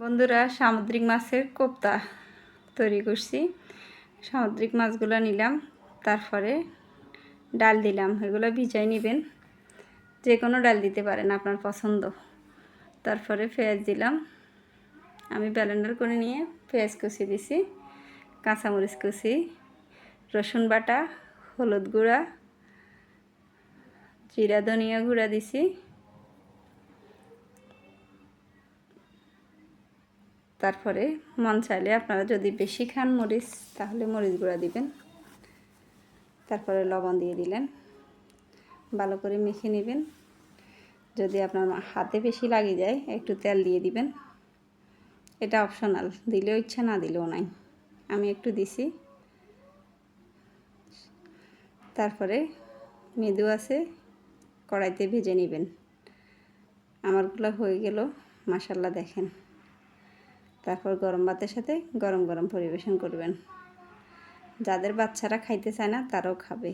বন্ধুরা, সামুদ্রিক মাছের কোপ্তা তৈরি করছি। সামুদ্রিক মাছগুলো নিলাম, তারপরে ডাল দিলাম। এগুলো ভিজাই নেবেন, যে কোনো ডাল দিতে পারেন আপনার পছন্দ। তারপরে পেঁয়াজ দিলাম, আমি ব্লেন্ডার করে নিয়ে পেঁয়াজ কুচি দিছি, কাঁচামরিচ কুচি, রসুন বাটা, হলুদ গুঁড়া, জিরা ধনিয়া গুঁড়া দিছি। তারপরে মন চাইলে আপনারা যদি বেশি খান মরিচ, তাহলে মরিচ গুঁড়া দিবেন। তারপরে লবণ দিয়ে দিলেন, ভালো করে মেখে নেবেন। যদি আপনার হাতে বেশি লাগে যায়, একটু তেল দিয়ে দিবেন। এটা অপশনাল, দিলেও ইচ্ছা, না দিলেও নাই। আমি একটু দিছি। তারপরে মৃদু আছে কড়াইতে ভেজে নেবেন। আমারগুলো হয়ে গেল, মাশাআল্লাহ দেখেন। তারপর গরম ভাতের সাথে গরম গরম পরিবেশন করবেন। যাদের বাচ্চারা খাইতে চায় না, তারাও খাবে।